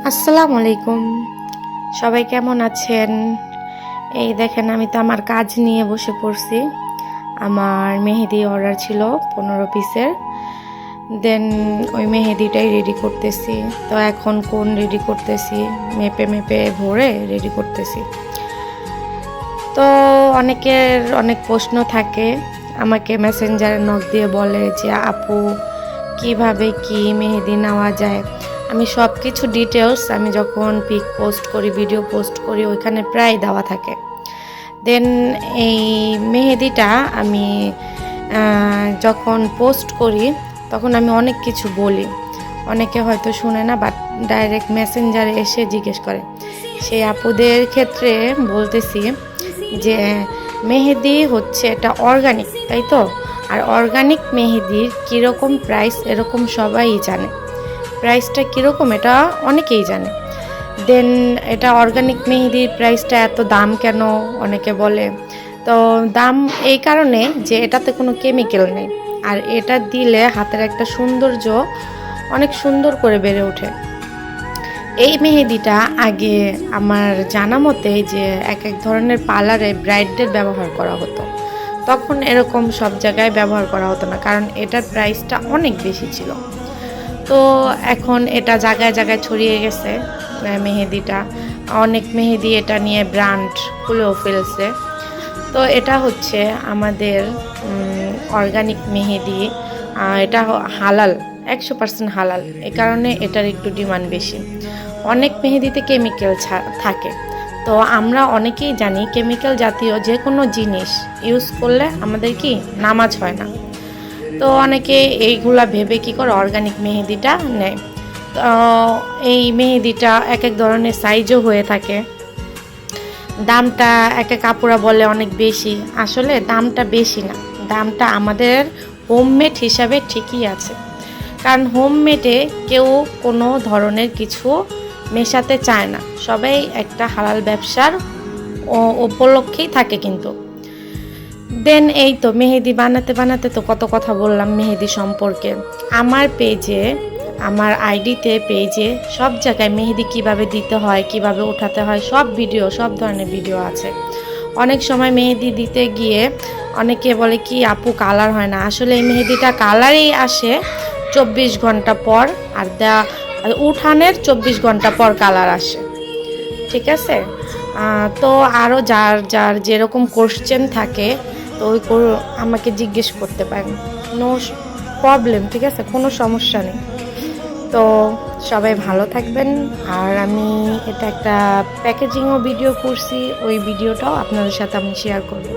আসসালামু আলাইকুম। সবাই কেমন আছেন? এই দেখেন, আমি তো আমার কাজ নিয়ে বসে পড়ছি। আমার মেহেদি অর্ডার ছিল 15 পিসের। দেন ওই মেহেদিটাই রেডি করতেছি। তো এখন কোন রেডি করতেছি, মেপে মেপে ভরে রেডি করতেছি। তো অনেকের অনেক প্রশ্ন থাকে, আমাকে মেসেঞ্জারে নক দিয়ে বলে যে আপু কিভাবে কি মেহেদি নেওয়া যায়। আমি সব কিছু ডিটেলস আমি যখন পিক পোস্ট করি, ভিডিও পোস্ট করি, ওইখানে প্রায় দেওয়া থাকে। দেন এই মেহেদিটা আমি যখন পোস্ট করি তখন আমি অনেক কিছু বলি, অনেকে হয়তো শুনে না, বাট ডাইরেক্ট মেসেঞ্জারে এসে জিজ্ঞেস করে। সেই আপুদের ক্ষেত্রে বলতেছি যে মেহেদি হচ্ছে এটা অর্গানিক, তাই তো? আর অর্গানিক মেহেদির কীরকম প্রাইস এরকম সবাই জানে। প্রাইসটা কীরকম এটা অনেকেই জানে। দেন এটা অর্গানিক মেহেদির প্রাইসটা এত দাম কেন অনেকে বলে। তো দাম এই কারণে যে এটাতে কোনো কেমিক্যাল নেই, আর এটা দিলে হাতের একটা সৌন্দর্য অনেক সুন্দর করে বেড়ে ওঠে। এই মেহেদিটা আগে আমার জানা মতে যে এক এক ধরনের পার্লারে ব্রাইডদের ব্যবহার করা হতো, তখন এরকম সব জায়গায় ব্যবহার করা হতো না, কারণ এটার প্রাইসটা অনেক বেশি ছিল। তো এখন এটা জায়গায় জায়গায় ছড়িয়ে গেছে মেহেদিটা। অনেক মেহেদি এটা নিয়ে ব্র্যান্ড খুলেও ফেলছে। তো এটা হচ্ছে আমাদের অর্গানিক মেহেদি। এটা হালাল, 100% হালাল, এই কারণে এটার একটু ডিমান্ড বেশি। অনেক মেহেদিতে কেমিক্যাল থাকে। তো আমরা অনেকেই জানি কেমিক্যাল জাতীয় যে কোনো জিনিস ইউজ করলে আমাদের কি নামাজ হয় না। তো অনেকে এইগুলা ভেবে কি করে অর্গানিক মেহেদিটা নেয়। তো এই মেহেদিটা এক এক ধরনের সাইজও হয়ে থাকে। দামটা এক এক কাপড়া বলে অনেক বেশি, আসলে দামটা বেশি না, দামটা আমাদের হোমমেড হিসাবে ঠিকই আছে। কারণ হোমমেডে কেউ কোনো ধরনের কিছু মেশাতে চায় না, সবাই একটা হালাল ব্যবসার উপলক্ষেই থাকে। কিন্তু দেন এই তো মেহেদি বানাতে বানাতে তো কত কথা বললাম মেহেদি সম্পর্কে। আমার পেজে, আমার আইডিতে, পেজে সব জায়গায় মেহেদি কিভাবে দিতে হয়, কিভাবে ওঠাতে হয়, সব ভিডিও, সব ধরনের ভিডিও আছে। অনেক সময় মেহেদি দিতে গিয়ে অনেকে বলে কি আপু কালার হয় না। আসলে এই মেহেদিটা কালারেই আসে 24 ঘন্টা পর, আর উঠানের 24 ঘন্টা পর কালার আসে, ঠিক আছে? তো আরও যার যার যেরকম কোশ্চেন থাকে তো ওই আমাকে জিজ্ঞেস করতে পারেন, নো প্রবলেম, ঠিক আছে, কোনো সমস্যা নেই। তো সবাই ভালো থাকবেন। আর আমি এটা একটা প্যাকেজিংও ভিডিও করছি, ওই ভিডিওটাও আপনাদের সাথে আমি শেয়ার করব।